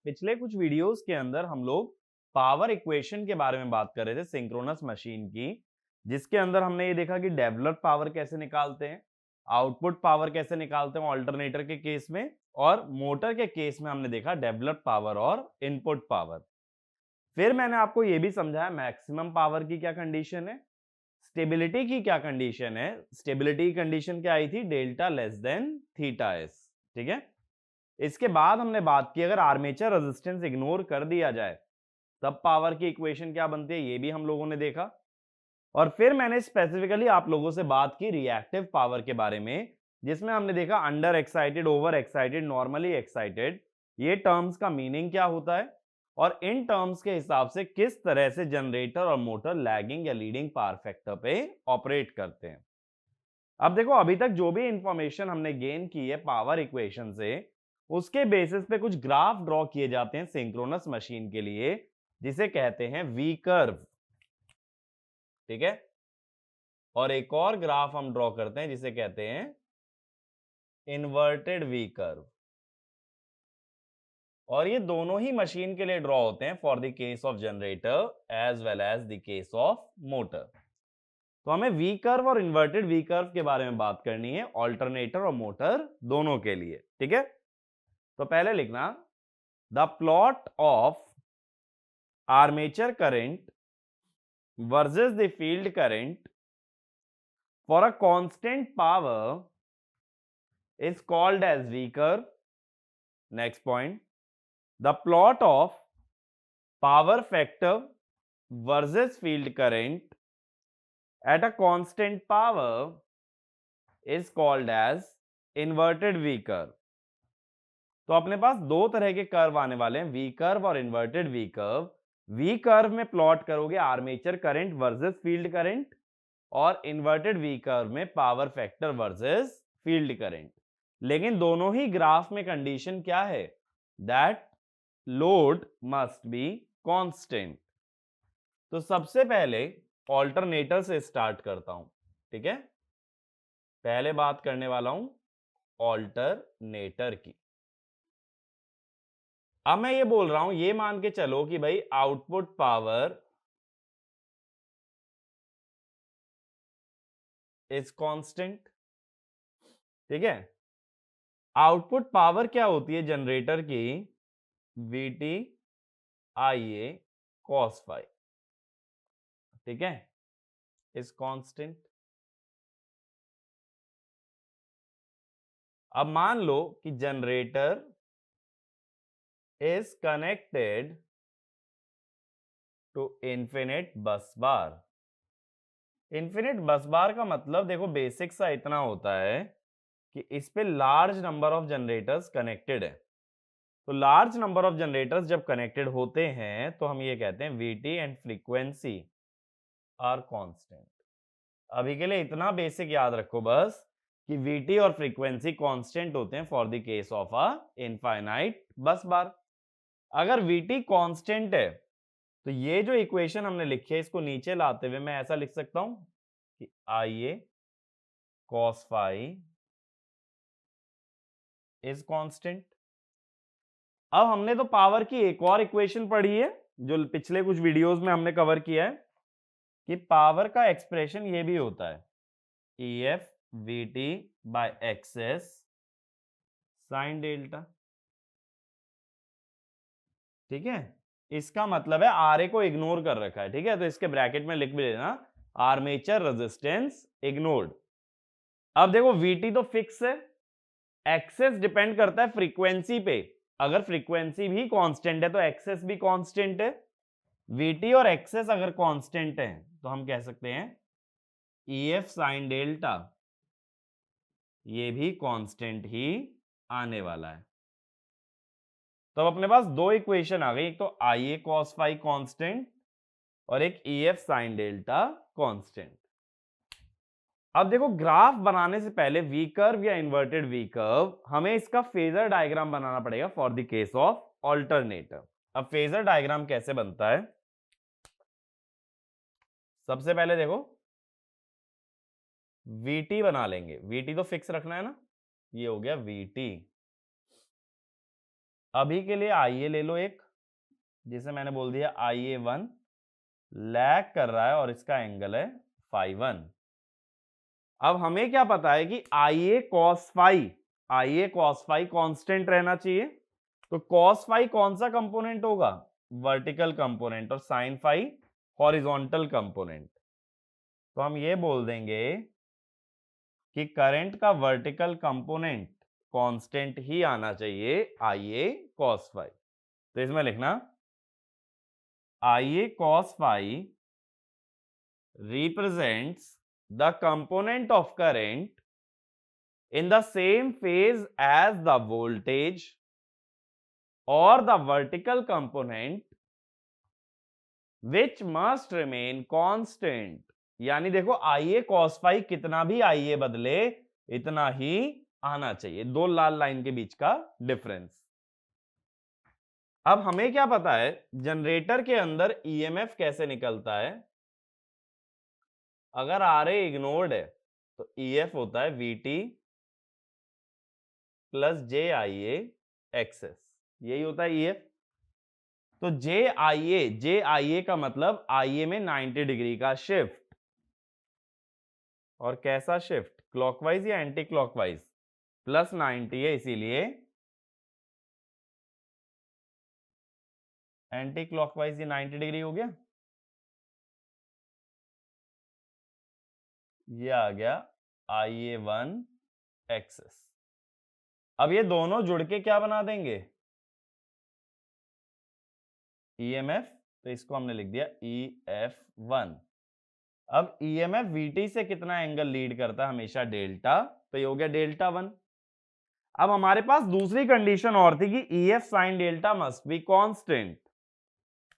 पिछले कुछ वीडियोस के अंदर हम लोग पावर इक्वेशन के बारे में बात कर रहे थे सिंक्रोनस मशीन की, जिसके अंदर हमने ये देखा कि डेवलप्ड पावर कैसे निकालते हैं, आउटपुट पावर कैसे निकालते हैं ऑल्टरनेटर के केस में, और मोटर के केस में हमने देखा डेवलप्ड पावर और इनपुट पावर। फिर मैंने आपको ये भी समझाया मैक्सिमम पावर की क्या कंडीशन है, स्टेबिलिटी की क्या कंडीशन है। स्टेबिलिटी की कंडीशन क्या आई थी, delta less than theta S. ठीक है, इसके बाद हमने बात की अगर आर्मेचर रेजिस्टेंस इग्नोर कर दिया जाए तब पावर की इक्वेशन क्या बनती है, ये भी हम लोगों ने देखा। और फिर मैंने स्पेसिफिकली आप लोगों से बात की रिएक्टिव पावर के बारे में, जिसमें हमने देखा under excited, over excited, normally excited, ये टर्म्स का मीनिंग क्या होता है और इन टर्म्स के हिसाब से किस तरह से जनरेटर और मोटर लैगिंग या लीडिंग पावर फैक्टर पे ऑपरेट करते हैं। अब देखो, अभी तक जो भी इंफॉर्मेशन हमने गेन की है पावर इक्वेशन से, उसके बेसिस पे कुछ ग्राफ ड्रॉ किए जाते हैं सिंक्रोनस मशीन के लिए, जिसे कहते हैं वी कर्व। ठीक है, और एक और ग्राफ हम ड्रॉ करते हैं जिसे कहते हैं इन्वर्टेड वी कर्व। और ये दोनों ही मशीन के लिए ड्रॉ होते हैं for the case of generator as well as the case of motor. तो हमें वी कर्व और इन्वर्टेड वी कर्व के बारे में बात करनी है ऑल्टरनेटर और मोटर दोनों के लिए। ठीक है, तो पहले लिखना the plot of armature current versus the field current for a constant power is called as V curve. Next point, the plot of power factor versus field current at a constant power is called as inverted V curve. तो अपने पास दो तरह के curve आने वाले हैं, V curve और inverted V curve. V curve में प्लॉट करोगे armature current versus field current, और इन्वर्टेड V कर्व में power factor versus field current. लेकिन दोनों ही ग्राफ में कंडीशन क्या है, that load must be constant. तो सबसे पहले ऑल्टरनेटर से स्टार्ट करता हूं। ठीक है, पहले बात करने वाला हूं ऑल्टरनेटर की। अब मैं ये बोल रहा हूं, ये मान के चलो कि भाई आउटपुट पावर इज कांस्टेंट। ठीक है, आउटपुट पावर क्या होती है जनरेटर की, VT I A cos phi. ठीक है, इज कांस्टेंट। अब मान लो कि generator is connected to infinite bus bar. Infinite bus बार का मतलब देखो बेसिक सा इतना होता है कि इस पे large number of generators connected है। तो लार्ज नंबर ऑफ जनरेटर्स जब कनेक्टेड होते हैं तो हम ये कहते हैं VT and frequency are constant. अभी के लिए इतना बेसिक याद रखो बस कि वीटी और फ्रीक्वेंसी कांस्टेंट होते हैं for the case of a infinite बस बार। अगर वीटी कांस्टेंट है तो ये जो इक्वेशन हमने लिखी है इसको नीचे लाते हुए मैं ऐसा लिख सकता हूं कि I A cos phi is constant. अब हमने तो पावर की एक और इक्वेशन पढ़ी है जो पिछले कुछ वीडियोस में हमने कवर किया है कि पावर का एक्सप्रेशन ये भी होता है ई F V T by Xs sine delta. ठीक है, इसका मतलब है आर ए को इग्नोर कर रखा है। ठीक है, तो इसके ब्रैकेट में लिख भी लेना आर्मेचर रेजिस्टेंस इग्नोर्ड। अब देखो वीटी तो फिक्स है, एक्सेस डिपेंड करता है फ्रीक्वेंसी पे। अगर फ्रीक्वेंसी भी कांस्टेंट है तो एक्सेस भी कांस्टेंट है। वीटी और एक्सेस अगर कांस्टेंट है तो हम कह सकते हैं ई एफ साइन डेल्टा ये भी कांस्टेंट ही आने वाला है। तो अब अपने पास दो इक्वेशन आ गई, एक तो आई ए कॉस फाई कांस्टेंट और एक E F sine delta constant. अब देखो, ग्राफ बनाने से पहले वी कर्व या इन्वर्टेड वी कर्व हमें इसका फेजर डायग्राम बनाना पड़ेगा for the case of alternator. अब फेजर डायग्राम कैसे बनता है, सबसे पहले देखो वीटी बना लेंगे। वीटी तो फिक्स रखना है ना, ये हो गया वीटी। अभी के लिए IA ले लो एक, जिसे मैंने बोल दिया IA1 लैग कर रहा है और इसका एंगल है φ1। अब हमें क्या पता है कि IA cos φ कांस्टेंट रहना चाहिए, तो cos φ कौन सा कंपोनेंट होगा? वर्टिकल कंपोनेंट, और sin φ हॉरिजॉन्टल कंपोनेंट। तो हम ये बोल देंगे कि करंट का वर्टिकल कंपोनेंट कांस्टेंट ही आना चाहिए IA cos φ। तो इसमें लिखना IA cos φ represents the component of current in the same phase as the voltage or the vertical component which must remain constant। यानी देखो IA cos φ कितना भी IA बदले इतना ही आना चाहिए, दो लाल लाइन के बीच का डिफरेंस। अब हमें क्या पता है जनरेटर के अंदर EMF कैसे निकलता है? अगर RA इग्नोर्ड है तो EF होता है VT प्लस JIA एक्सेस, यही होता है EF। तो JIA का मतलब IA में 90 डिग्री का शिफ्ट, और कैसा शिफ्ट? क्लॉकवाइज या एंटी क्लॉकवाइज? प्लस 90 है इसीलिए एंटी क्लॉकवाइज, ये 90 डिग्री हो गया, ये आ गया IA1 एक्सेस। अब ये दोनों जुड़ के क्या बना देंगे? EMF, तो इसको हमने लिख दिया EF1। अब EMF VT से कितना एंगल लीड करता है? हमेशा डेल्टा, तो ये हो गया डेल्टा1। अब हमारे पास दूसरी कंडीशन और थी कि EF sine delta must be constant.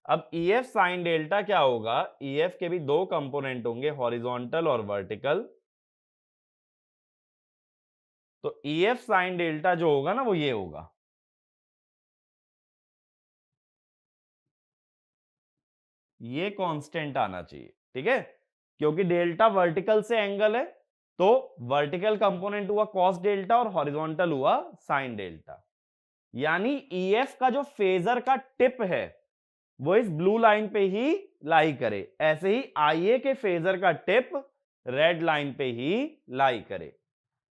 अब EF साइन डेल्टा क्या होगा? EF के भी दो कंपोनेंट होंगे, हॉरिजॉन्टल और वर्टिकल। तो EF साइन डेल्टा जो होगा ना वो ये होगा, ये कांस्टेंट आना चाहिए, ठीक है? क्योंकि डेल्टा वर्टिकल से एंगल है, तो वर्टिकल कंपोनेंट हुआ कॉस डेल्टा और हॉरिजॉन्टल हुआ साइन डेल्टा। यानी EF का जो फेजर का टिप है वो इस ब्लू लाइन पे ही लाई करे, ऐसे ही IA के फेजर का टिप रेड लाइन पे ही लाई करे।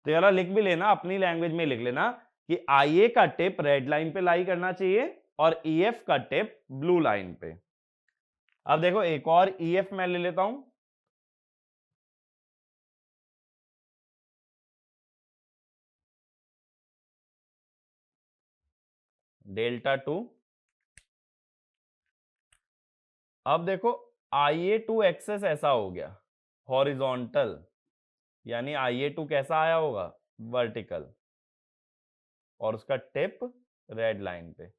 तो यार लिख भी लेना, अपनी लैंग्वेज में लिख लेना कि IA का टिप रेड लाइन पे लाई करना चाहिए और EF का टिप ब्लू लाइन पे। अब देखो एक और EF मैं ले लेता हूं, डेल्टा2। अब देखो IA2 एक्सेस ऐसा हो गया हॉरिजॉन्टल, यानी IA2 कैसा आया होगा? वर्टिकल, और उसका टिप रेड लाइन पे।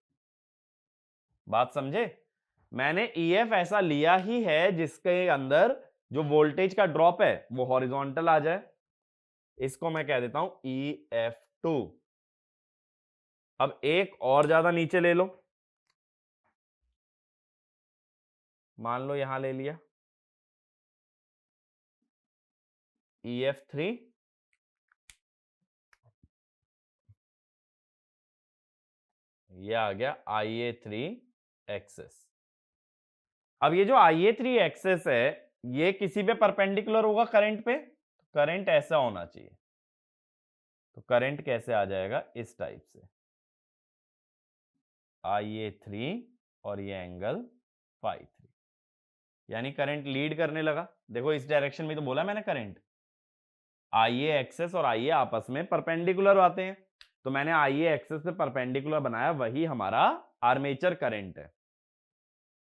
बात समझे? मैंने EF ऐसा लिया ही है जिसके अंदर जो वोल्टेज का ड्रॉप है वो हॉरिजॉन्टल आ जाए, इसको मैं कह देता हूं EF2। अब एक और ज्यादा नीचे ले लो, मान लो यहां ले लिया EF3, ये आ गया IA3 एक्सेस। अब ये जो IA3 एक्सेस है ये किसी पे परपेंडिकुलर होगा करंट पे, करंट ऐसा होना चाहिए। तो करंट कैसे आ जाएगा? इस टाइप से IA3 और ये एंगल φ3, यानी करंट लीड करने लगा। देखो इस डायरेक्शन में तो बोला मैंने करंट, IA एक्सेस और IA आपस में परपेंडिकुलर आते हैं, तो मैंने IA एक्सेस पे परपेंडिकुलर बनाया, वही हमारा आर्मेचर करंट है।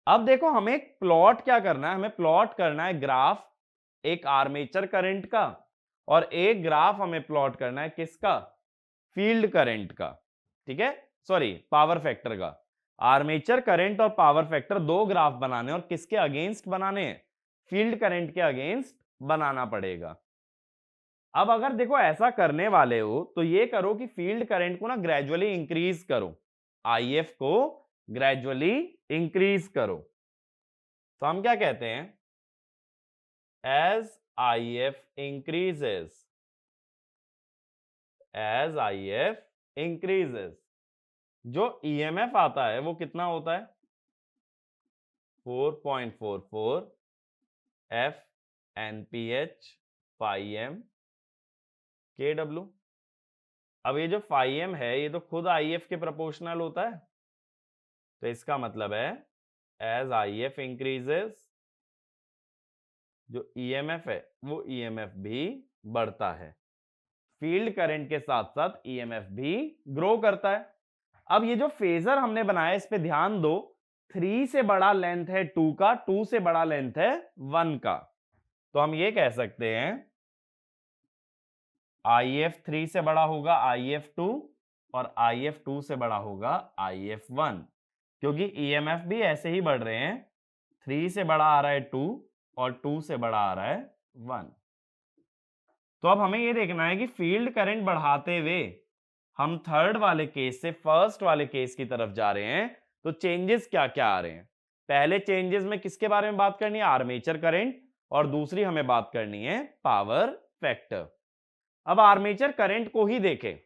अब देखो हमें प्लॉट क्या करना है? हमें प्लॉट करना है ग्राफ एक आर्मेचर करंट का, और एक ग्राफ हमें प्लॉट करना है किसका? फील्ड करंट का, ठीक है? सॉरी, पावर फैक्टर का। आर्मेचर करंट और पावर फैक्टर दो ग्राफ बनाने, और किसके अगेंस्ट बनाने हैं? फील्ड करंट के अगेंस्ट बनाना पड़ेगा। अब अगर देखो ऐसा करने वाले हो तो ये करो कि फील्ड करंट को ना ग्रेजुअली इंक्रीज करो, IF को ग्रेजुअली इंक्रीज करो। तो हम क्या कहते हैं? as IF increases, as IF increases, जो ईएमएफ आता है वो कितना होता है 4.44 एफ एनपीएच फाइव एम के डब्ल्यू। अब ये जो फाइव एम है ये तो खुद आईएफ के प्रोपोर्शनल होता है, तो इसका मतलब है एज आईएफ इंक्रीजेस जो ईएमएफ है वो ईएमएफ भी बढ़ता है। फील्ड करंट के साथ साथ ईएमएफ भी ग्रो करता है। अब ये जो फेजर हमने बनाया इस पे ध्यान दो, 3 से बड़ा लेंथ है 2 का, 2 से बड़ा लेंथ है 1 का, तो हम ये कह सकते हैं IF3 से बड़ा होगा IF2 और IF2 से बड़ा होगा IF1, क्योंकि EMF भी ऐसे ही बढ़ रहे हैं, 3 से बड़ा आ रहा है 2 और 2 से बड़ा आ रहा है 1। तो अब हमें ये देखना है कि फील्ड करंट बढ़ाते हुए हम थर्ड वाले केस से फर्स्ट वाले केस की तरफ जा रहे हैं, तो चेंजेस क्या क्या आ रहे हैं। पहले चेंजेस में किसके बारे में बात करनी है, आर्मेचर करंट, और दूसरी हमें बात करनी है पावर फैक्टर। अब आर्मेचर करंट को ही देखें,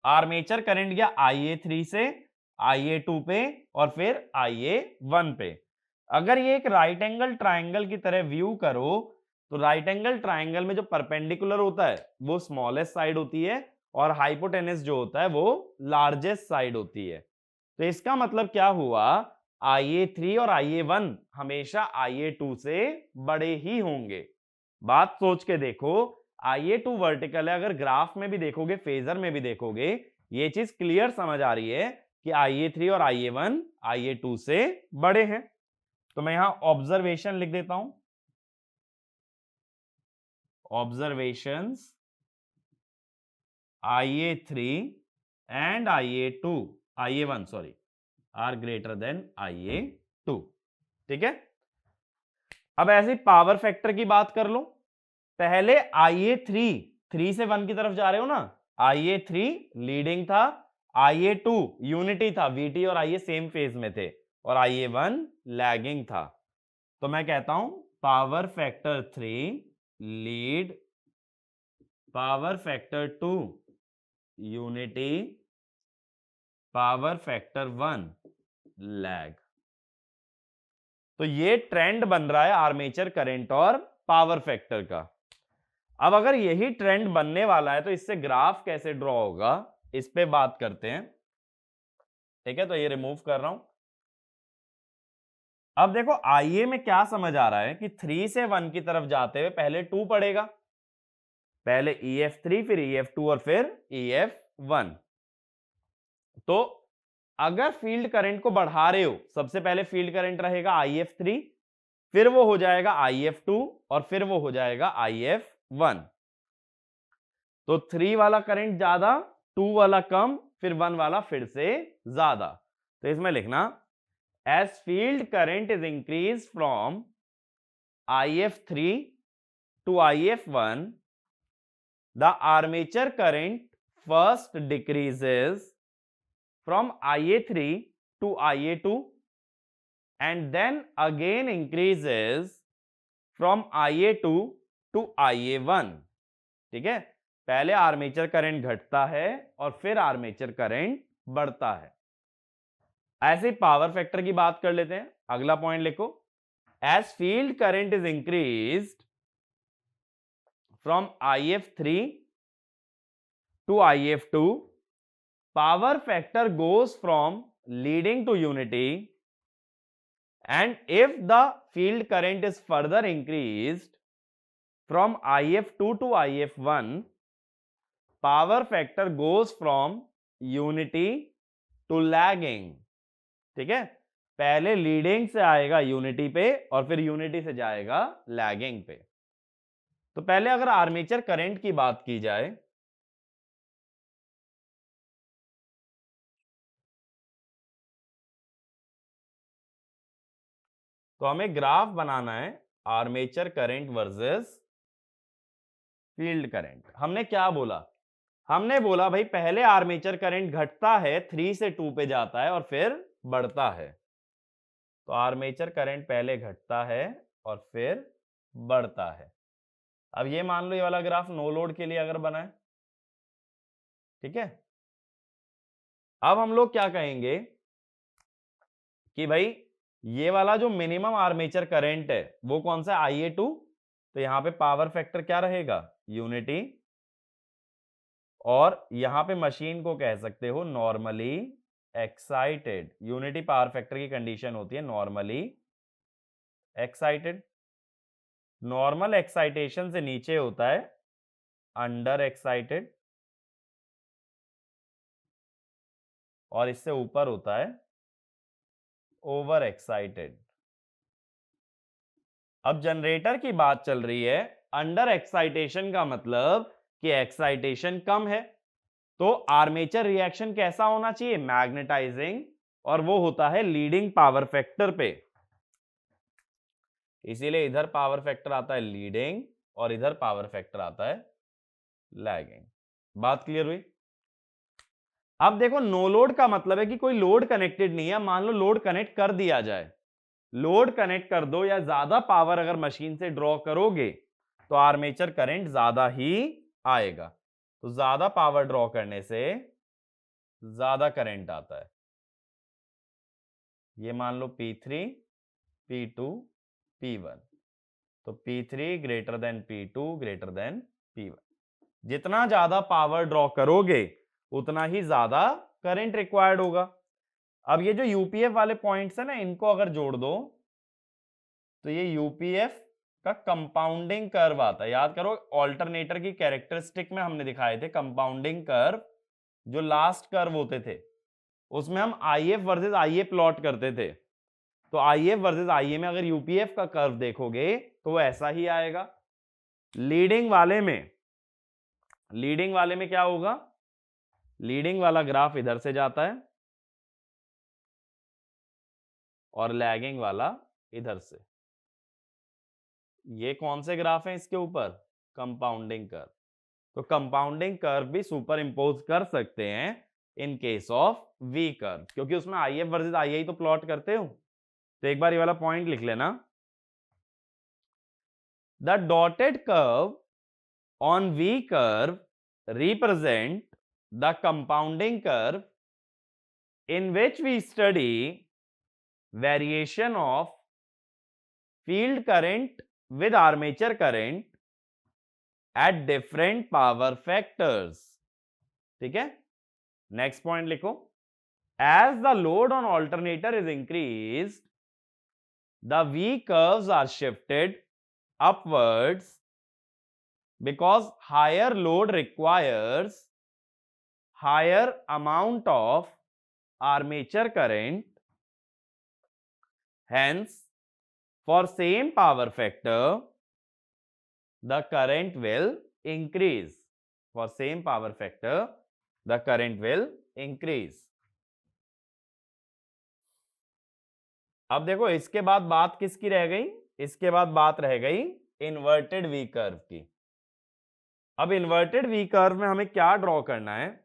आर्मेचर करंट गया IA3 से IA2 पे और फिर IA1 पे। अगर ये एक राइट एंगल ट्राइंगल की तरह व्यू करो तो राइट एंगल ट्राइंगल में जो परपेंडिकुलर होता है वो स्मॉलेस्ट साइड होती है और हाइपोटेनस जो होता है वो लार्जेस्ट साइड होती है। तो इसका मतलब क्या हुआ, IA3 और IA1 हमेशा IA2 से बड़े ही होंगे। बात सोच के देखो, IA2 वर्टिकल है, अगर ग्राफ में भी देखोगे फेजर में भी देखोगे ये चीज क्लियर समझ आ रही है कि IA3 और IA1 IA2 से बड़े हैं। तो मैं यहां ऑब्जर्वेशन लिख देता हूं, observations IA3 and IA1 sorry are greater than IA2। ठीक है, अब ऐसे पावर फैक्टर की बात कर लो। पहले IA3 3 से 1 की तरफ जा रहे हो ना, IA3 लीडिंग था, IA2 यूनिटी था, VT और IA सेम फेज में थे, और IA1 लैगिंग था। तो मैं कहता हूं power factor 3 lead, power factor 2 unity, power factor 1 lag. तो ये ट्रेंड बन रहा है आर्मेचर करंट और पावर फैक्टर का। अब अगर यही ट्रेंड बनने वाला है तो इससे ग्राफ कैसे ड्रॉ होगा इस पे बात करते हैं। ठीक है, तो ये रिमूव कर रहा हूं। अब देखो IA में क्या समझ आ रहा है कि 3 से 1 की तरफ जाते हुए पहले 2 पड़ेगा, पहले EF3 फिर EF2 और फिर EF1। तो अगर फील्ड करंट को बढ़ा रहे हो, सबसे पहले फील्ड करंट रहेगा IF3, फिर वो हो जाएगा IF2 और फिर वो हो जाएगा IF1। तो 3 वाला करंट ज्यादा, 2 वाला कम, फिर 1 वाला फिर से ज्यादा। तो इसमें लिखना as field current is increase from IF3 to IF1 the armature current first decreases from IA3 to IA2 and then again increases from IA2 to IA1। ठीक है, पहले आर्मेचर करंट घटता है और फिर आर्मेचर करंट बढ़ता है। ऐसे पावर फैक्टर की बात कर लेते हैं। अगला पॉइंट लिखो, as field current is increased from IF3 to IF2 power factor goes from leading to unity, and if the field current is further increased from IF2 to IF1 power factor goes from unity to lagging। ठीक है, पहले leading से आएगा unity पे और फिर unity से जाएगा लैगिंग पे। तो पहले अगर आर्मेचर करंट की बात की जाए, तो हमें ग्राफ बनाना है armature current versus field current. हमने क्या बोला, हमने बोला भाई पहले आर्मेचर करंट घटता है, 3 से 2 पे जाता है और फिर बढ़ता है। तो आर्मेचर करंट पहले घटता है और फिर बढ़ता है। अब ये मान लो ये वाला ग्राफ नो लोड के लिए अगर बना है, ठीक है, अब हम लोग क्या कहेंगे कि भाई ये वाला जो मिनिमम आर्मेचर करंट है वो कौन सा Ia2, तो यहां पे पावर फैक्टर क्या रहेगा, यूनिटी, और यहां पे मशीन को कह सकते हो normally excited. Unity power factor की कंडीशन होती है नॉर्मली एक्साइटेड। नॉर्मल एक्साइटेशन से नीचे होता है अंडर एक्साइटेड, और इससे ऊपर होता है ओवर एक्साइटेड। अब जनरेटर की बात चल रही है, अंडर एक्साइटेशन का मतलब कि एक्साइटेशन कम है, तो आर्मेचर रिएक्शन कैसा होना चाहिए, मैग्नेटाइजिंग, और वो होता है लीडिंग पावर फैक्टर पे। इसीलिए इधर पावर फैक्टर आता है लीडिंग और इधर पावर फैक्टर आता है लैगिंग। बात क्लियर हुई? अब देखो नो लोड का मतलब है कि कोई लोड कनेक्टेड नहीं है। मान लो लोड कनेक्ट कर दिया जाए, लोड कनेक्ट कर दो या ज्यादा पावर अगर मशीन से ड्रॉ करोगे तो आर्मेचर करंट ज्यादा ही आएगा। तो ज्यादा पावर ड्रॉ करने से ज्यादा करंट आता है। ये मान लो P3, P2, P1, तो P3 greater than P2 greater than P1। जितना ज्यादा पावर ड्रॉ करोगे उतना ही ज्यादा करंट रिक्वायर्ड होगा। अब ये जो यूपीएफ वाले पॉइंट्स है ना, इनको अगर जोड़ दो तो ये यूपीएफ का कंपाउंडिंग कर्व आता है। याद करो ऑल्टरनेटर की कैरेक्टरिस्टिक में हमने दिखाए थे कंपाउंडिंग कर्व, जो लास्ट कर्व होते थे उसमें हम आईएफ वर्सेस आईए प्लॉट करते थे। तो आईएफ वर्सेस आईए में अगर यूपीएफ का कर्व देखोगे तो वो ऐसा ही आएगा। लीडिंग वाले में क्या होगा, लीडिंग वाला ग्राफ इधर से जाता है और लैगिंग वाला इधर से। ये कौन से ग्राफ हैं इसके ऊपर, कंपाउंडिंग कर्व। तो कंपाउंडिंग कर्व भी सुपर इंपोज कर सकते हैं in case of V curve, क्योंकि उसमें आईएफ वर्सेस आईए तो प्लॉट करते हो। तो एक बार ये वाला पॉइंट लिख लेना, the dotted curve on V curve represent the compounding curve in which we study variation of field current with armature current at different power factors। ठीक है, नेक्स्ट पॉइंट लिखो, as the load on alternator is increased the V curves are shifted upwards because higher load requires higher amount of armature current, hence for same power factor the current will increase, for same power factor the current will increase। अब देखो इसके बाद बात किसकी रह गई, इसके बाद बात रह गई इन्वर्टेड वी कर्व की। अब इन्वर्टेड वी कर्व में हमें क्या ड्रॉ करना है,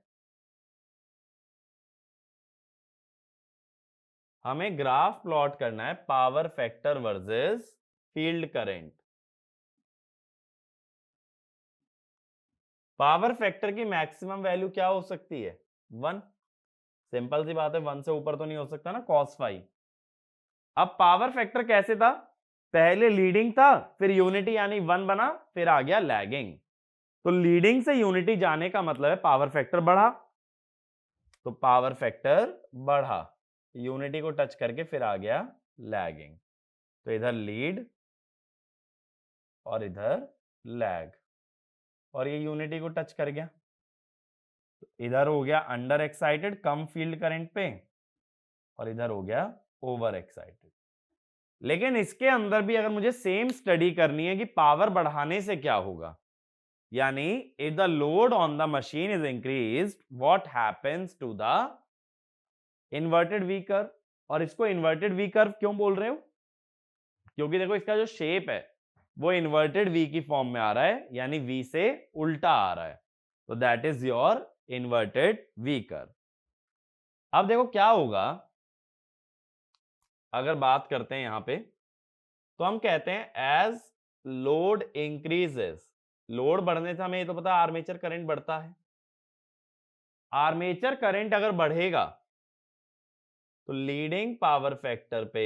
हमें ग्राफ प्लॉट करना है power factor versus field current. Power factor की मैक्सिमम वैल्यू क्या हो सकती है, 1। सिंपल सी बात है, 1 से ऊपर तो नहीं हो सकता ना cos फाई। अब पावर फैक्टर कैसे था, पहले लीडिंग था फिर यूनिटी यानी 1 बना, फिर आ गया लैगिंग। तो लीडिंग से यूनिटी जाने का मतलब है पावर फैक्टर बढ़ा, तो पावर फैक्टर बढ़ा, यूनिटी को टच करके फिर आ गया लैगिंग। तो इधर लीड और इधर लैग, और ये यूनिटी को टच कर गया, तो इधर हो गया अंडर एक्साइटेड कम फील्ड करंट पे, और इधर हो गया ओवर एक्साइटेड। लेकिन इसके अंदर भी अगर मुझे सेम स्टडी करनी है कि पावर बढ़ाने से क्या होगा, यानी if the load on the machine is increased what happens to the inverted V curve. और इसको इन्वर्टेड वी कर्व क्यों बोल रहे हो, क्योंकि देखो इसका जो शेप है वो इन्वर्टेड वी की फॉर्म में आ रहा है, यानी वी से उल्टा आ रहा है, तो that is your inverted V curve. अब देखो क्या होगा, अगर बात करते हैं यहां पे, तो हम कहते हैं एज लोड इंक्रीजेस, लोड बढ़ने से हमें ये तो पता है आर्मेचर करंट बढ़ता है। आर्मेचर करंट अगर बढ़ेगा तो लीडिंग पावर फैक्टर पे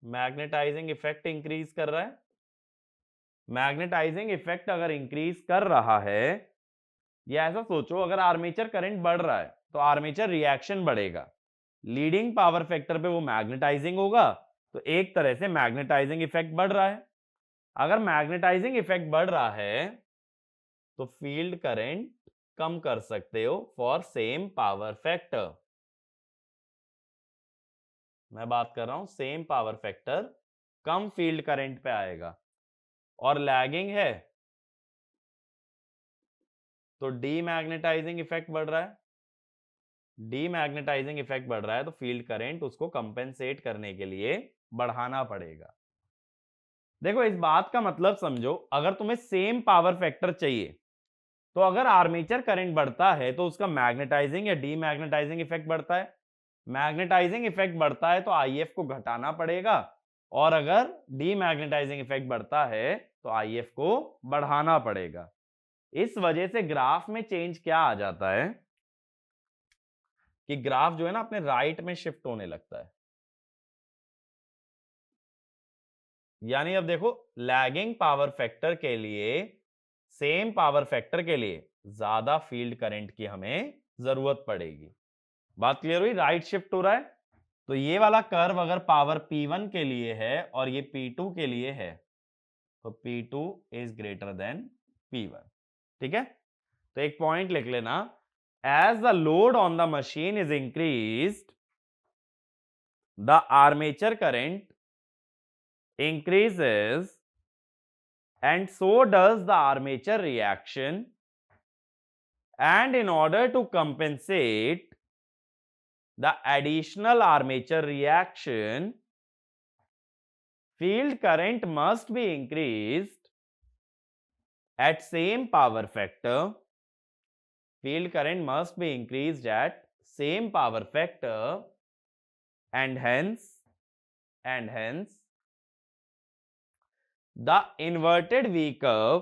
मैग्नेटाइजिंग इफेक्ट इंक्रीज कर रहा है। मैग्नेटाइजिंग इफेक्ट अगर इंक्रीज कर रहा है, या ऐसा सोचो अगर आर्मेचर करंट बढ़ रहा है तो आर्मेचर रिएक्शन बढ़ेगा, लीडिंग पावर फैक्टर पे वो मैग्नेटाइजिंग होगा, तो एक तरह से मैग्नेटाइजिंग इफेक्ट बढ़ रहा है। अगर मैग्नेटाइजिंग इफेक्ट बढ़ रहा है तो फील्ड करंट कम कर सकते हो फॉर सेम पावर फैक्टर। मैं बात कर रहा हूं सेम पावर फैक्टर, कम फील्ड करंट पे आएगा। और लैगिंग है तो डीमैग्नेटाइजिंग इफेक्ट बढ़ रहा है, डीमैग्नेटाइजिंग इफेक्ट बढ़ रहा है तो फील्ड करंट उसको कंपेंसेट करने के लिए बढ़ाना पड़ेगा। देखो इस बात का मतलब समझो, अगर तुम्हें सेम पावर फैक्टर चाहिए तो अगर आर्मेचर करंट बढ़ता है तो उसका मैग्नेटाइजिंग या डीमैग्नेटाइजिंग इफेक्ट बढ़ता है। मैग्नेटाइजिंग इफेक्ट बढ़ता है तो आईएफ को घटाना पड़ेगा, और अगर डीमैग्नेटाइजिंग इफेक्ट बढ़ता है तो आईएफ को बढ़ाना पड़ेगा। इस वजह से ग्राफ में चेंज क्या आ जाता है कि ग्राफ जो है ना अपने राइट में शिफ्ट होने लगता है। यानी अब देखो लैगिंग पावर फैक्टर के लिए, सेम पावर फैक्टर के लिए ज्यादा फील्ड करंट की हमें जरूरत पड़ेगी। बात क्लियर हुई? राइट शिफ्ट हो रहा है। तो ये वाला कर्व अगर पावर P1 के लिए है और ये P2 के लिए है तो P2 is greater than P1। ठीक है, तो एक पॉइंट लिख लेना, as the load on the machine is increased the armature current increases and so does the armature reaction, and in order to compensate the additional armature reaction, field current must be increased at same power factor. Field current must be increased at same power factor, and hence the inverted V curve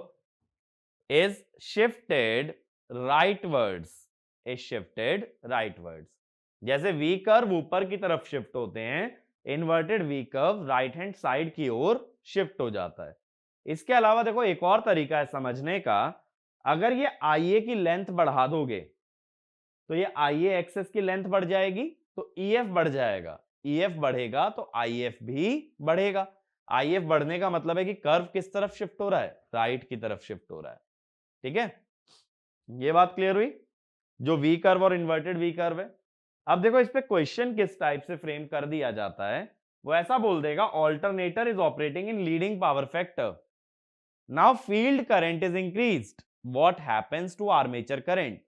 is shifted rightwards, जैसे V curve ऊपर की तरफ shift होते हैं, inverted V curve right hand side की ओर shift हो जाता है। इसके अलावा देखो एक और तरीका है समझने का, अगर ये IA की लेंथ बढ़ा दोगे तो ये IA एक्सेस की लेंथ बढ़ जाएगी तो EF बढ़ जाएगा, EF बढ़ेगा तो IF भी बढ़ेगा। IF बढ़ने का मतलब है कि कर्व किस तरफ शिफ्ट हो रहा है? राइट की तरफ शिफ्ट हो रहा है। ठीक है, ये बात क्लियर हुई, जो V कर्व और इन्वर्टेड V कर्व है। अब देखो इस पे क्वेश्चन किस टाइप से फ्रेम कर दिया जाता है, वो ऐसा बोल देगा, alternator is operating in leading power factor, now field current is increased, what happens to armature current.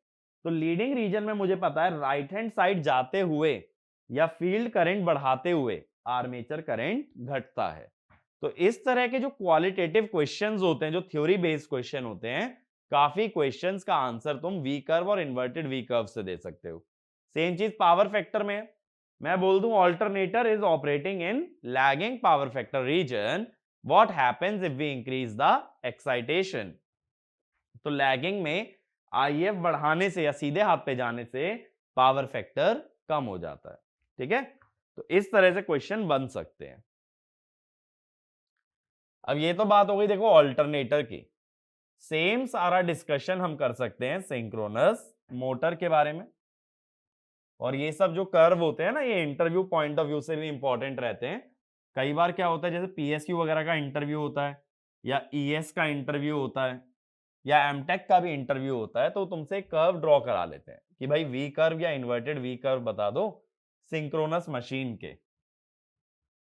तो लीडिंग रीजन में मुझे पता है राइट हैंड साइड जाते हुए या फील्ड करंट बढ़ाते हुए आर्मेचर करंट घटता है। तो इस तरह के जो क्वालिटेटिव क्वेश्चंस होते हैं, जो थ्योरी बेस्ड क्वेश्चन होते हैं, काफी क्वेश्चंस का आंसर तुम V कर्व और इन्वर्टेड V कर्व से दे सकते हो। सेम चीज पावर फैक्टर में, मैं बोल दूं alternator is operating in lagging power factor region, what happens if we increase the excitation. तो लैगिंग में IF बढ़ाने से या सीधे हाथ पे जाने से पावर फैक्टर कम हो जाता है। ठीक है, तो इस तरह से क्वेश्चन बन सकते हैं। अब ये तो बात हो गई देखो ऑल्टरनेटर की, सेम सारा डिस्कशन हम कर सकते हैं सिंक्रोनस मोटर के बारे में। और ये सब जो कर्व होते हैं ना, ये इंटरव्यू पॉइंट ऑफ व्यू से भी इंपॉर्टेंट रहते हैं। कई बार क्या होता है, जैसे PSU वगैरह का इंटरव्यू होता है या ES का इंटरव्यू होता है या MTech का भी इंटरव्यू होता है, तो तुमसे कर्व ड्रॉ करा लेते हैं कि भाई V कर्व या इन्वर्टेड V कर्व बता दो सिंक्रोनस मशीन के।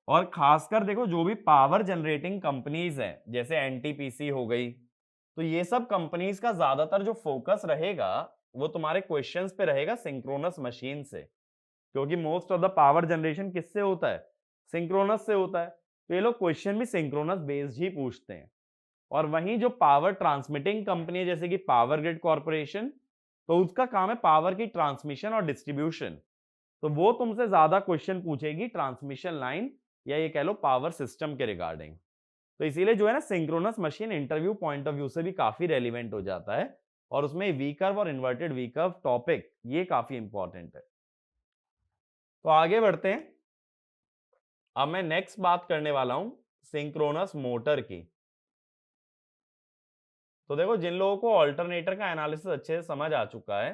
और खासकर देखो जो भी पावर जनरेटिंग कंपनीज हैं, जैसे NTPC हो गई, तो ये सब कंपनीज का ज्यादातर जो फोकस रहेगा वो तुम्हारे क्वेश्चंस पे रहेगा सिंक्रोनस मशीन से, क्योंकि most of the power generation किससे होता है? सिंक्रोनस से होता है। तो ये लोग क्वेश्चन भी सिंक्रोनस बेस्ड ही पूछते हैं। और वहीं जो पावर ट्रांसमिटिंग कंपनी है जैसे कि पावर ग्रिड कॉर्पोरेशन, तो उसका काम है पावर की ट्रांसमिशन और डिस्ट्रीब्यूशन, तो वो तुमसे ज्यादा क्वेश्चन पूछेगी ट्रांसमिशन लाइन या ये कह लो पावर सिस्टम के रिगार्डिंग। तो इसीलिए जो है ना synchronous machine interview point of view से भी काफी रेलिवेंट हो जाता है, और उसमें V कर्व और इन्वर्टेड V कर्व टॉपिक ये काफी इंपॉर्टेंट है। तो आगे बढ़ते हैं। अब मैं नेक्स्ट बात करने वाला हूं सिंक्रोनस मोटर की। तो देखो, जिन लोगों को ऑल्टरनेटर का एनालिसिस अच्छे से समझ आ चुका है,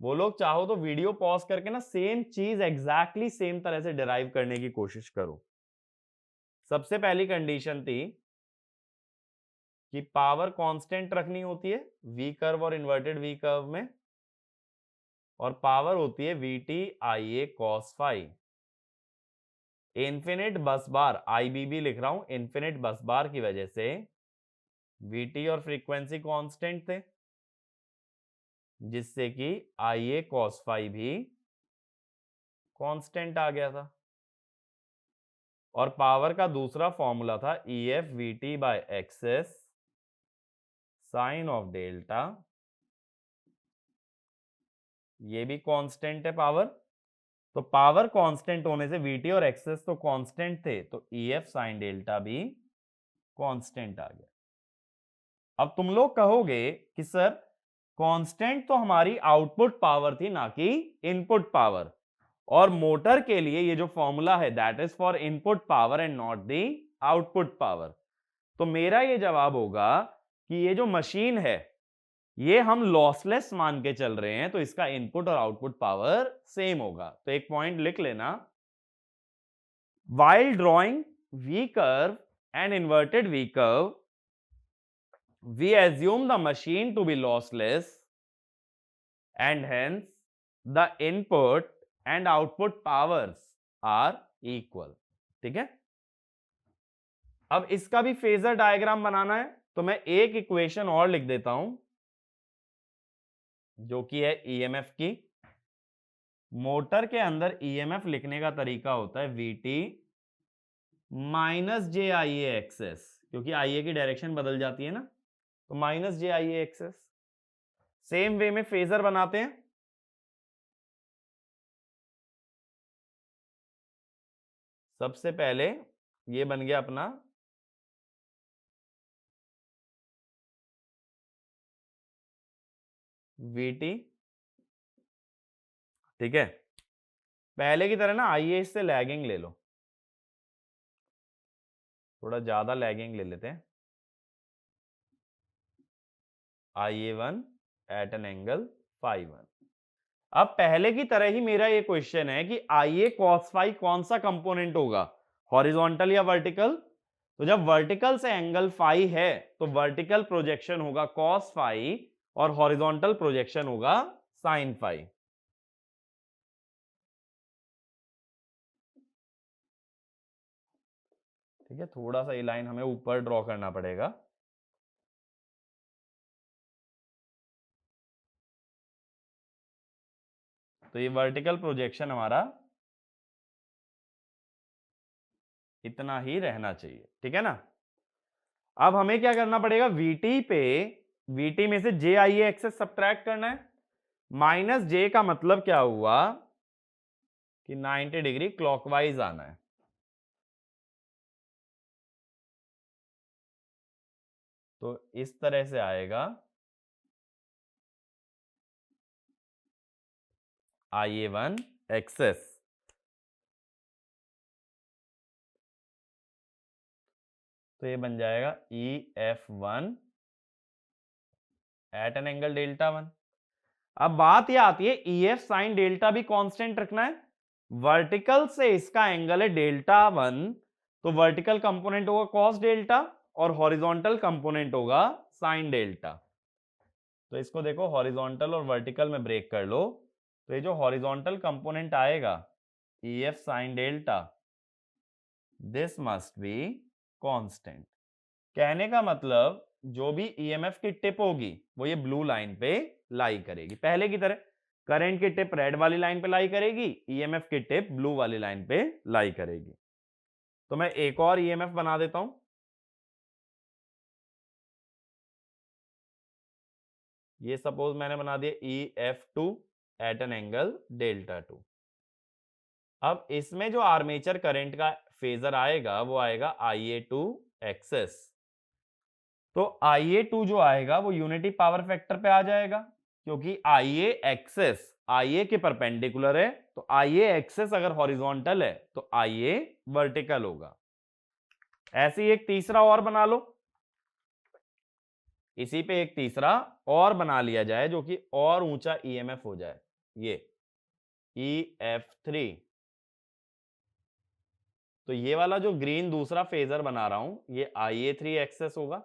वो लोग चाहो तो वीडियो पॉज करके ना सेम चीज एग्जैक्टली सेम तरह से डिराइव करने की कोशिश करो। सबसे पहली कंडीशन थी कि पावर कांस्टेंट रखनी होती है वी कर्व और इन्वर्टेड वी कर्व में, और पावर होती है VT I A cos phi. Infinite bus bar, IBB लिख रहा हूं, इन्फिनिट बस बार की वजह से वीटी और फ्रीक्वेंसी कांस्टेंट थे, जिससे कि आई ए कॉस फाई भी कांस्टेंट आ गया था। और पावर का दूसरा फॉर्मूला था E F V T by Xs sine of delta, ये भी कांस्टेंट है पावर। तो पावर कांस्टेंट होने से वीटी और एक्सेस तो कांस्टेंट थे, तो ई एफ साइन डेल्टा भी कांस्टेंट आ गया। अब तुम लोग कहोगे कि सर कांस्टेंट तो हमारी आउटपुट पावर थी ना कि इनपुट पावर, और मोटर के लिए ये जो फॉर्मूला है that is for input power and not the output power. तो मेरा ये जवाब होगा कि ये जो मशीन है ये हम लॉसलेस मान के चल रहे हैं, तो इसका इनपुट और आउटपुट पावर सेम होगा। तो एक पॉइंट लिख लेना, while drawing V curve and inverted V curve, we assume the machine to be lossless and hence the input and output powers are equal। ठीक है, अब इसका भी फेजर डायग्राम बनाना है, तो मैं एक इक्वेशन और लिख देता हूं जो कि है ईएमएफ की। मोटर के अंदर ईएमएफ लिखने का तरीका होता है वीटी माइनस जे आई ए एक्सेस, क्योंकि आई ए की डायरेक्शन बदल जाती है ना, तो माइनस जे आई ए एक्सेस। सेम वे में फेजर बनाते हैं। सबसे पहले ये बन गया अपना वीटी, ठीक है। पहले की तरह ना आइए इससे लैगिंग ले लो, थोड़ा ज्यादा लैगिंग ले लेते हैं। IA1 eight an angle phi 1। अब पहले की तरह ही मेरा ये क्वेश्चन है कि IA cos फाई कौन सा कंपोनेंट होगा, हॉरिजॉन्टल या वर्टिकल? तो जब वर्टिकल से एंगल फाई है तो वर्टिकल प्रोजेक्शन होगा cos फाई और हॉरिजॉन्टल प्रोजेक्शन होगा sin फाई। ठीक है, थोड़ा सा ये लाइन हमें ऊपर ड्रॉ करना पड़ेगा। तो ये वर्टिकल प्रोजेक्शन हमारा इतना ही रहना चाहिए, ठीक है ना। अब हमें क्या करना पड़ेगा, वीटी पे, वीटी में से जे आई एक्सेस सब्ट्रैक्ट करना है। माइनस जे का मतलब क्या हुआ कि 90 डिग्री क्लॉकवाइज आना है। तो इस तरह से आएगा IA1 एक्सेस। तो ये बन जाएगा EF1 eight an angle delta 1। अब बात यह आती है EF साइन डेल्टा भी कांस्टेंट रखना है। वर्टिकल से इसका एंगल है डेल्टा 1, तो वर्टिकल कंपोनेंट होगा कॉस डेल्टा और हॉरिजॉन्टल कंपोनेंट होगा साइन डेल्टा। तो इसको देखो हॉरिजॉन्टल और वर्टिकल में ब्रेक कर लो, तो ये जो हॉरिजॉन्टल कंपोनेंट आएगा EF sine delta, this must be constant. कहने का मतलब जो भी ईएमएफ की टिप होगी वो ये ब्लू लाइन पे लाई करेगी, पहले की तरह करंट की टिप रेड वाली लाइन पे लाई करेगी, ईएमएफ की टिप ब्लू वाली लाइन पे लाई करेगी। तो मैं एक और ईएमएफ बना देता हूं, ये सपोज मैंने बना दिया EF2 eight an angle delta 2। अब इसमें जो आर्मेचर करंट का फेजर आएगा वो आएगा IA2 एक्सेस। तो IA2 जो आएगा वो यूनिटी पावर फैक्टर पे आ जाएगा, क्योंकि IA एक्सेस IA के परपेंडिकुलर है, तो IA एक्सेस अगर हॉरिजॉन्टल है तो IA वर्टिकल होगा। ऐसे ही एक तीसरा और बना लो, इसी पे एक तीसरा और बना लिया जाए जो कि और ऊंचा EMF हो जाए, ये EF3। तो ये वाला जो ग्रीन दूसरा फेजर बना रहा हूं ये IA3 एक्सेस होगा।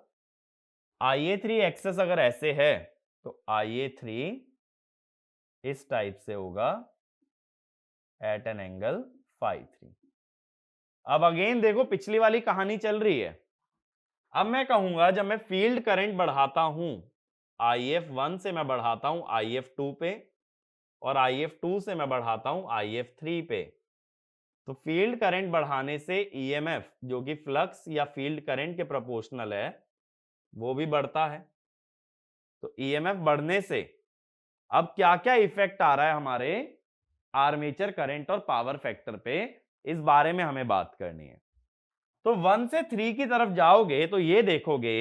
IA3 एक्सेस अगर ऐसे है तो IA3 इस टाइप से होगा एट एन एंगल φ3। अब अगेन देखो पिछली वाली कहानी चल रही है। अब मैं कहूंगा जब मैं फील्ड करंट बढ़ाता हूं, IF1 से मैं बढ़ाता हूं IF2 पे और IF2 से मैं बढ़ाता हूं IF3 पे, तो फील्ड करंट बढ़ाने से EMF जो कि फ्लक्स या फील्ड करंट के प्रोपोर्शनल है वो भी बढ़ता है। तो EMF बढ़ने से अब क्या क्या इफेक्ट आ रहा है हमारे आर्मेचर करंट और पावर फैक्टर पे, इस बारे में हमें बात करनी है। तो 1 से 3 की तरफ जाओगे तो ये देखोगे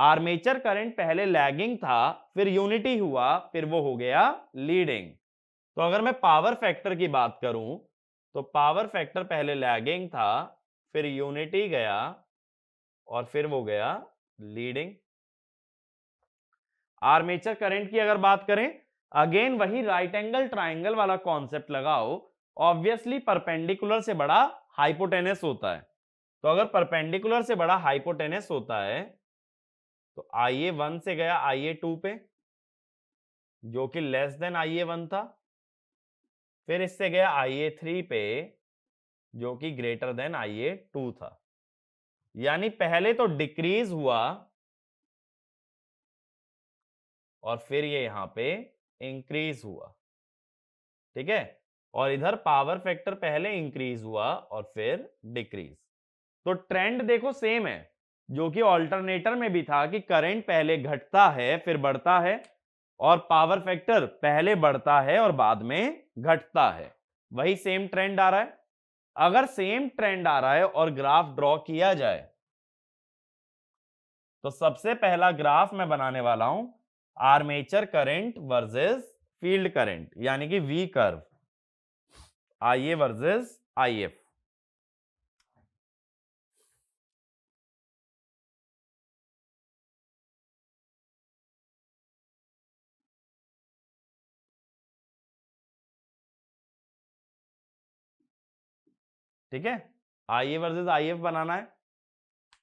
आर्मेचर करंट पहले लैगिंग था, फिर यूनिटी हुआ, फिर वो हो गया लीडिंग। तो अगर मैं पावर फैक्टर की बात करूं तो पावर फैक्टर पहले लैगिंग था, फिर यूनिटी गया और फिर वो गया लीडिंग। आर्मेचर करंट की अगर बात करें, अगेन वही राइट एंगल ट्राइंगल वाला कॉन्सेप्ट लगाओ। ऑब्वियसली परपेंडिकुलर से बड़ा हाइपोटेनस होता है, तो अगर परपेंडिकुलर से बड़ा हाइपोटेनस होता है तो IA1 से गया IA2 पे जो कि लेस देन IA1 था, फिर इससे गया IA3 पे जो कि ग्रेटर देन IA2 था। यानी पहले तो डिक्रीज हुआ और फिर ये यहां पे इंक्रीज हुआ, ठीक है। और इधर पावर फैक्टर पहले इंक्रीज हुआ और फिर डिक्रीज। तो ट्रेंड देखो सेम है जो कि ऑल्टरनेटर में भी था कि करंट पहले घटता है फिर बढ़ता है और पावर फैक्टर पहले बढ़ता है और बाद में घटता है। वही सेम ट्रेंड आ रहा है। अगर सेम ट्रेंड आ रहा है और ग्राफ ड्रॉ किया जाए तो सबसे पहला ग्राफ मैं बनाने वाला हूं armature current versus field current, यानी कि V curve, IA versus IF। ठीक है, IA वर्सेस IF बनाना है।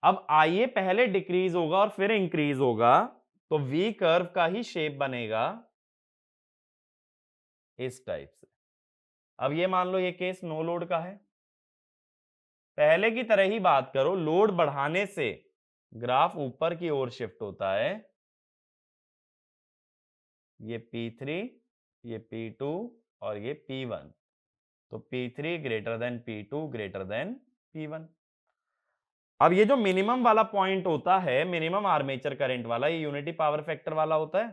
अब IA पहले डिक्रीज होगा और फिर इंक्रीज होगा, तो वी कर्व का ही शेप बनेगा इस टाइप से। अब ये मान लो ये केस नो लोड का है, पहले की तरह ही बात करो, लोड बढ़ाने से ग्राफ ऊपर की ओर शिफ्ट होता है। ये P3, ये P2 और ये P1, तो P3 greater than P2 greater than P1। अब ये जो मिनिमम वाला पॉइंट होता है, मिनिमम आर्मेचर करंट वाला, ये यूनिटी पावर फैक्टर वाला होता है।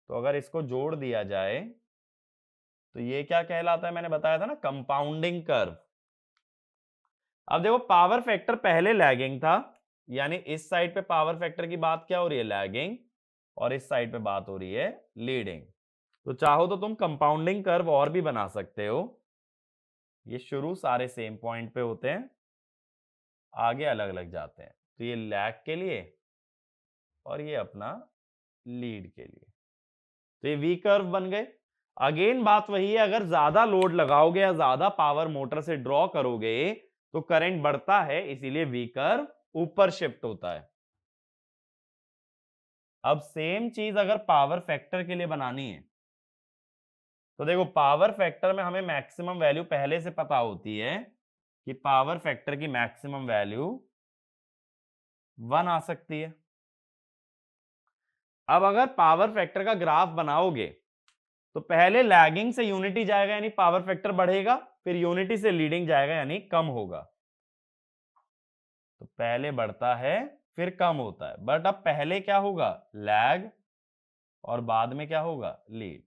तो अगर इसको जोड़ दिया जाए तो ये क्या कहलाता है, मैंने बताया था ना, कंपाउंडिंग कर्व। अब देखो पावर फैक्टर पहले लैगिंग था, यानी इस साइड पे पावर फैक्टर की बात क्या हो रही है, लैगिंग, और इस साइड पे बात हो रही है लीडिंग। तो चाहो तो तुम कंपाउंडिंग कर्व और भी बना सकते हो। ये शुरू सारे सेम पॉइंट पे होते हैं, आगे अलग अलग जाते हैं। तो ये लैग के लिए और ये अपना लीड के लिए, तो ये वी कर्व बन गए। अगेन बात वही है, अगर ज्यादा लोड लगाओगे या ज्यादा पावर मोटर से ड्रॉ करोगे तो करंट बढ़ता है, इसीलिए वी कर्व ऊपर शिफ्ट होता है। अब सेम चीज अगर पावर फैक्टर के लिए बनानी है तो देखो पावर फैक्टर में हमें मैक्सिमम वैल्यू पहले से पता होती है कि पावर फैक्टर की मैक्सिमम वैल्यू 1 आ सकती है। अब अगर पावर फैक्टर का ग्राफ बनाओगे तो पहले लैगिंग से यूनिटी जाएगा यानी पावर फैक्टर बढ़ेगा, फिर यूनिटी से लीडिंग जाएगा यानी कम होगा। तो पहले बढ़ता है फिर कम होता है, बट अब पहले क्या होगा, लैग, और बाद में क्या होगा, लीड।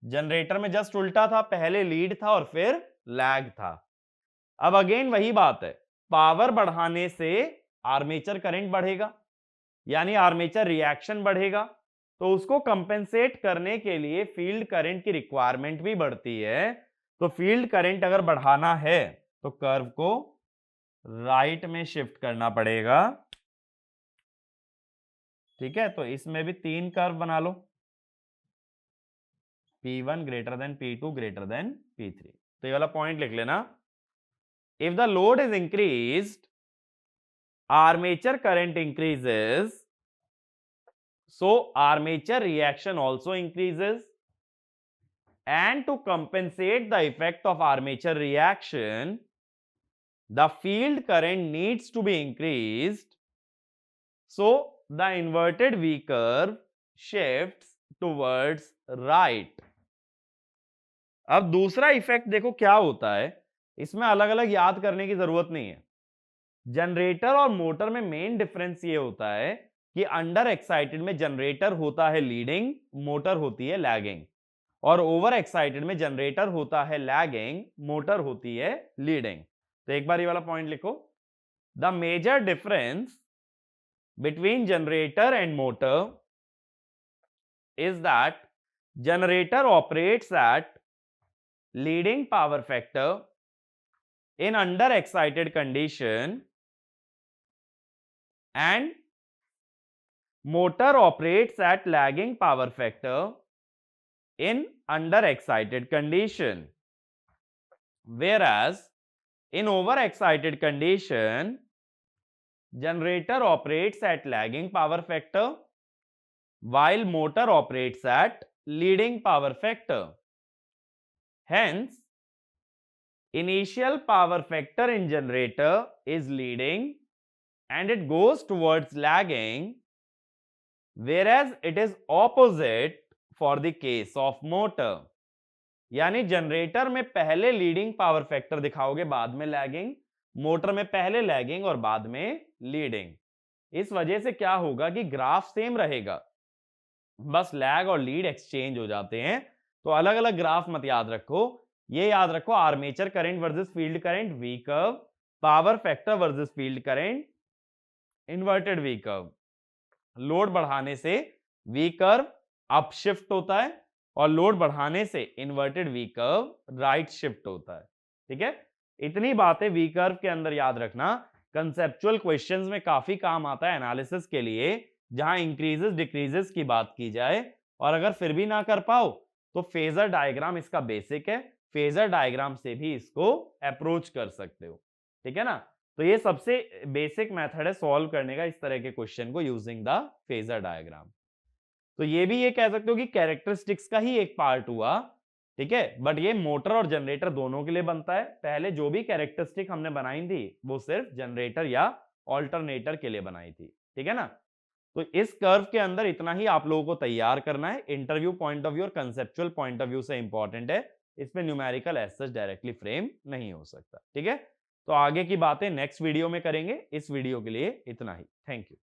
जनरेटर में जस्ट उल्टा था, पहले लीड था और फिर लैग था। अब अगेन वही बात है, पावर बढ़ाने से आर्मेचर करंट बढ़ेगा यानी आर्मेचर रिएक्शन बढ़ेगा, तो उसको कंपेंसेट करने के लिए फील्ड करंट की रिक्वायरमेंट भी बढ़ती है। तो फील्ड करंट अगर बढ़ाना है तो कर्व को राइट में शिफ्ट करना पड़ेगा। ठीक है, तो इसमें भी 3 कर्व बना लो, P1 greater than P2 greater than P3। तो ये वाला पॉइंट लिख लेना। If the load is increased, armature current increases, so armature reaction also increases, and to compensate the effect of armature reaction, the field current needs to be increased, so the inverted V curve shifts towards right। अब दूसरा effect देखो क्या होता है, इसमें अलग अलग याद करने की जरूरत नहीं है। जनरेटर और मोटर में मेन डिफरेंस ये होता है कि अंडर एक्साइटेड में जनरेटर होता है लीडिंग, मोटर होती है लैगिंग, और ओवर एक्साइटेड में जनरेटर होता है लैगिंग, मोटर होती है लीडिंग। तो एक बार ये वाला पॉइंट लिखो, the major difference between generator and motor is that generator operates at leading power factor in under excited condition and motor operates at lagging power factor in under excited condition, whereas in over excited condition generator operates at lagging power factor while motor operates at leading power factor. Hence initial power factor in generator is leading and it goes towards lagging, whereas it is opposite for the case of motor। यानी generator में पहले leading power factor दिखाओगे, बाद में lagging, motor में पहले lagging और बाद में लीडिंग। इस वजह से क्या होगा कि ग्राफ सेम रहेगा, बस लैग और लीड एक्सचेंज हो जाते हैं। तो अलग अलग ग्राफ मत याद रखो, ये याद रखो armature current versus field current V curve, power factor versus field current inverted V curve. Load बढ़ाने से वी कर्व अप शिफ्ट होता है और लोड बढ़ाने से inverted V curve right shift होता है। ठीक है, इतनी बातें वी कर्व के अंदर याद रखना, कंसेप्चुअल क्वेश्चंस में काफी काम आता है एनालिसिस के लिए, जहां इंक्रीजेस डिक्रीजेस की बात की जाए। और अगर फिर भी ना कर पाओ तो फेजर डायग्राम इसका बेसिक है, फेजर डायग्राम से भी इसको अप्रोच कर सकते हो। ठीक है ना, तो ये सबसे बेसिक मेथड है सॉल्व करने का इस तरह के क्वेश्चन को यूजिंग द फेजर डायग्राम। तो ये भी ये कह सकते हो कि कैरेक्टरिस्टिक्स का ही एक पार्ट हुआ। ठीक है, बट ये मोटर और जनरेटर दोनों के लिए बनता है। पहले जो भी कैरेक्टरिस्टिक हमने बनाई थी वो सिर्फ जनरेटर या ऑल्टरनेटर के लिए बनाई थी। ठीक है ना, तो इस कर्व के अंदर इतना ही आप लोगों को तैयार करना है। इंटरव्यू पॉइंट ऑफ व्यू और कंसेप्चुअल पॉइंट ऑफ व्यू से इंपॉर्टेंट है, इसमें numerical as such directly frame नहीं हो सकता। ठीक है, तो आगे की बातें नेक्स्ट वीडियो में करेंगे। इस वीडियो के लिए इतना ही। Thank you.